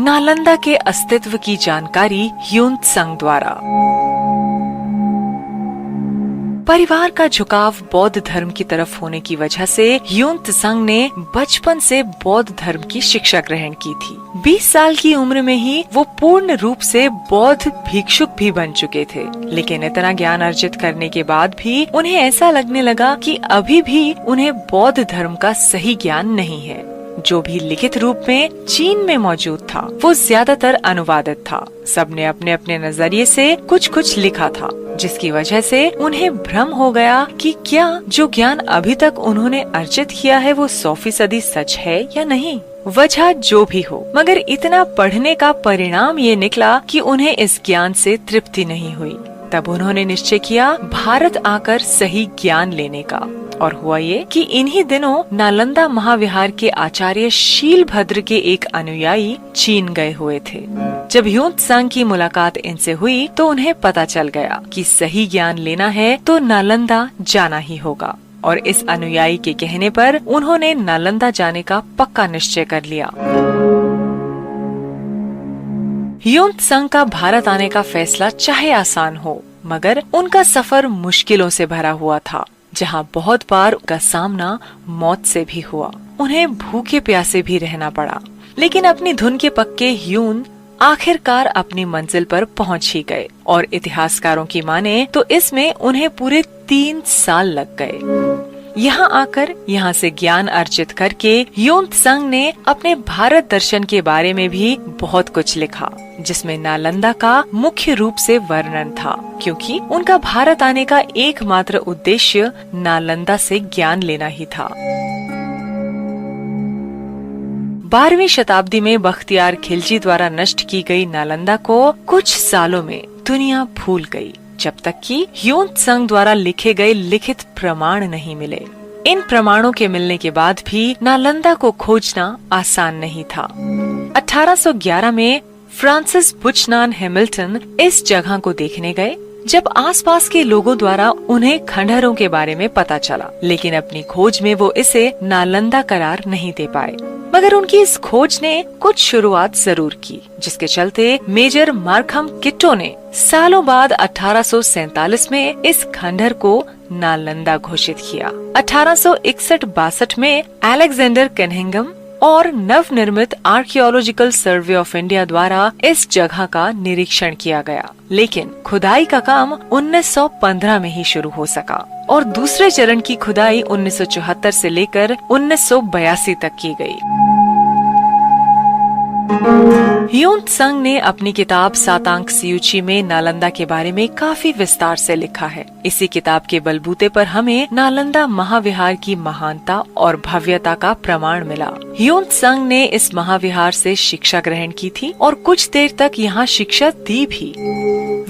नालंदा के अस्तित्व की जानकारी ह्यून-त्संग द्वारा। परिवार का झुकाव बौद्ध धर्म की तरफ होने की वजह से ह्यून-त्संग ने बचपन से बौद्ध धर्म की शिक्षा ग्रहण की थी। 20 साल की उम्र में ही वो पूर्ण रूप से बौद्ध भिक्षुक भी बन चुके थे। लेकिन इतना ज्ञान अर्जित करने के बाद भी उन्हें ऐसा लगने लगा कि अभी भी उन्हें बौद्ध धर्म का सही ज्ञान नहीं है। जो भी लिखित रूप में चीन में मौजूद था वो ज्यादातर अनुवादित था। सबने अपने अपने नजरिए से कुछ कुछ लिखा था, जिसकी वजह से उन्हें भ्रम हो गया कि क्या जो ज्ञान अभी तक उन्होंने अर्जित किया है वो 100% सच है या नहीं। वजह जो भी हो, मगर इतना पढ़ने का परिणाम ये निकला कि उन्हें इस ज्ञान से तृप्ति नहीं हुई। तब उन्होंने निश्चय किया भारत आकर सही ज्ञान लेने का। और हुआ ये कि इन्हीं दिनों नालंदा महाविहार के आचार्य शीलभद्र के एक अनुयायी चीन गए हुए थे। जब ह्यून-त्संग की मुलाकात इनसे हुई तो उन्हें पता चल गया कि सही ज्ञान लेना है तो नालंदा जाना ही होगा। और इस अनुयायी के कहने पर उन्होंने नालंदा जाने का पक्का निश्चय कर लिया। ह्यून-त्संग का भारत आने का फैसला चाहे आसान हो, मगर उनका सफर मुश्किलों से भरा हुआ था, जहाँ बहुत बार उनका सामना मौत से भी हुआ। उन्हें भूखे प्यासे भी रहना पड़ा, लेकिन अपनी धुन के पक्के ह्यून आखिरकार अपनी मंजिल पर पहुँच ही गए। और इतिहासकारों की माने तो इसमें उन्हें पूरे 3 साल लग गए। यहाँ आकर यहाँ से ज्ञान अर्जित करके ह्यून-त्संग ने अपने भारत दर्शन के बारे में भी बहुत कुछ लिखा, जिसमें नालंदा का मुख्य रूप से वर्णन था, क्योंकि उनका भारत आने का एकमात्र उद्देश्य नालंदा से ज्ञान लेना ही था। 12वीं शताब्दी में बख्तियार खिलजी द्वारा नष्ट की गई नालंदा को कुछ सालों में दुनिया भूल गई, जब तक कि ह्यून-त्संग द्वारा लिखे गए लिखित प्रमाण नहीं मिले। इन प्रमाणों के मिलने के बाद भी नालंदा को खोजना आसान नहीं था। 1811 में फ्रांसिस बुचनान हैमिल्टन इस जगह को देखने गए, जब आसपास के लोगों द्वारा उन्हें खंडहरों के बारे में पता चला। लेकिन अपनी खोज में वो इसे नालंदा करार नहीं दे पाए, मगर उनकी इस खोज ने कुछ शुरुआत जरूर की, जिसके चलते मेजर मार्कहम किट्टो ने सालों बाद 1847 में इस खंडहर को नालंदा घोषित किया। 1861-62 में अलेक्जेंडर कनिंघम और नवनिर्मित आर्कियोलॉजिकल सर्वे ऑफ इंडिया द्वारा इस जगह का निरीक्षण किया गया, लेकिन खुदाई का काम 1915 में ही शुरू हो सका और दूसरे चरण की खुदाई 1974 से लेकर 1982 तक की गई। ह्यून-त्संग ने अपनी किताब सातांग सियूची में नालंदा के बारे में काफी विस्तार से लिखा है। इसी किताब के बलबूते पर हमें नालंदा महाविहार की महानता और भव्यता का प्रमाण मिला। ह्यून-त्संग ने इस महाविहार से शिक्षा ग्रहण की थी और कुछ देर तक यहाँ शिक्षा दी भी।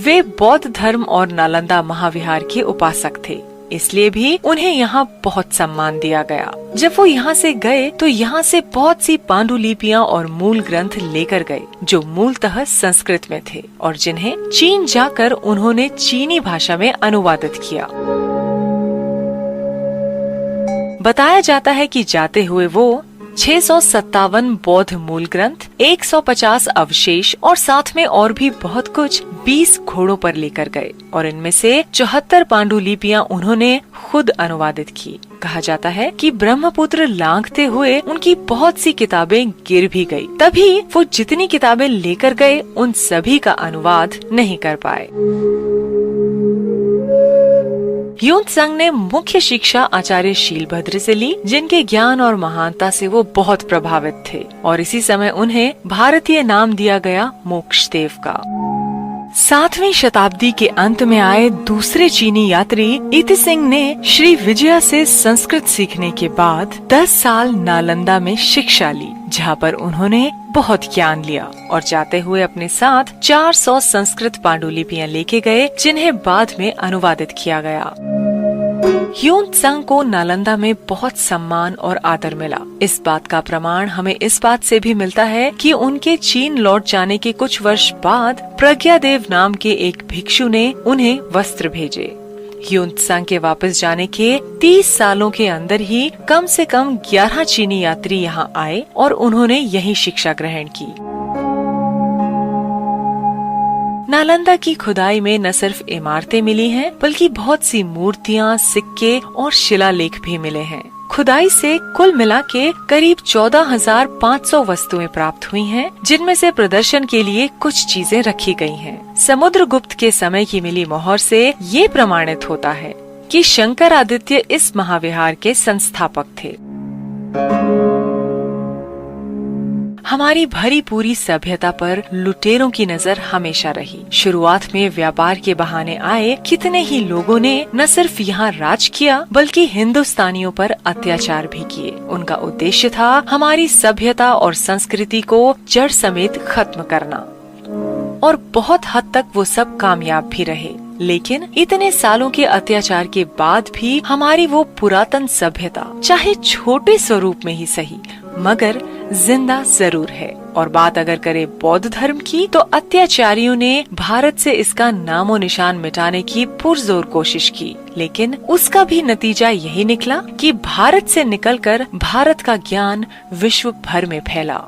वे बौद्ध धर्म और नालंदा महाविहार के उपासक थे, इसलिए भी उन्हें यहाँ बहुत सम्मान दिया गया। जब वो यहाँ से गए तो यहाँ से बहुत सी पांडुलिपियाँ और मूल ग्रंथ लेकर गए, जो मूलतः संस्कृत में थे और जिन्हें चीन जाकर उन्होंने चीनी भाषा में अनुवादित किया। बताया जाता है कि जाते हुए वो 657 बौद्ध मूल ग्रंथ, 150 अवशेष और साथ में और भी बहुत कुछ 20 घोड़ों पर लेकर गए और इनमें से 74 पांडुलिपियाँ उन्होंने खुद अनुवादित की। कहा जाता है कि ब्रह्मपुत्र लांघते हुए उनकी बहुत सी किताबें गिर भी गई, तभी वो जितनी किताबें लेकर गए उन सभी का अनुवाद नहीं कर पाए। ह्यून-त्संग ने मुख्य शिक्षा आचार्य शीलभद्र से ली, जिनके ज्ञान और महानता से वो बहुत प्रभावित थे और इसी समय उन्हें भारतीय नाम दिया गया मोक्षदेव का। 7वीं शताब्दी के अंत में आए दूसरे चीनी यात्री इति सिंह ने श्री विजया से संस्कृत सीखने के बाद 10 साल नालंदा में शिक्षा ली, जहाँ पर उन्होंने बहुत ज्ञान लिया और जाते हुए अपने साथ 400 संस्कृत पांडुलिपियाँ लेके गए, जिन्हें बाद में अनुवादित किया गया। ह्यून-त्संग को नालंदा में बहुत सम्मान और आदर मिला। इस बात का प्रमाण हमें इस बात से भी मिलता है कि उनके चीन लौट जाने के कुछ वर्ष बाद प्रज्ञादेव नाम के एक भिक्षु ने उन्हें वस्त्र भेजे। ह्यून-त्संग के वापस जाने के 30 सालों के अंदर ही कम से कम 11 चीनी यात्री यहाँ आए और उन्होंने यही शिक्षा ग्रहण की। नालंदा की खुदाई में न सिर्फ इमारतें मिली हैं, बल्कि बहुत सी मूर्तियाँ, सिक्के और शिलालेख भी मिले हैं। खुदाई से कुल मिला के करीब 14,500 वस्तुएं प्राप्त हुई हैं, जिनमें से प्रदर्शन के लिए कुछ चीजें रखी गई हैं। समुद्रगुप्त के समय की मिली मोहर से ये प्रमाणित होता है कि शंकरादित्य इस महाविहार के संस्थापक थे। हमारी भरी पूरी सभ्यता पर लुटेरों की नजर हमेशा रही। शुरुआत में व्यापार के बहाने आए कितने ही लोगों ने न सिर्फ यहाँ राज किया, बल्कि हिंदुस्तानियों पर अत्याचार भी किए। उनका उद्देश्य था हमारी सभ्यता और संस्कृति को जड़ समेत खत्म करना, और बहुत हद तक वो सब कामयाब भी रहे। लेकिन इतने सालों के अत्याचार के बाद भी हमारी वो पुरातन सभ्यता, चाहे छोटे स्वरूप में ही सही, मगर जिंदा जरूर है। और बात अगर करें बौद्ध धर्म की, तो अत्याचारियों ने भारत से इसका नामो निशान मिटाने की पुरजोर कोशिश की, लेकिन उसका भी नतीजा यही निकला कि भारत से निकलकर भारत का ज्ञान विश्व भर में फैला।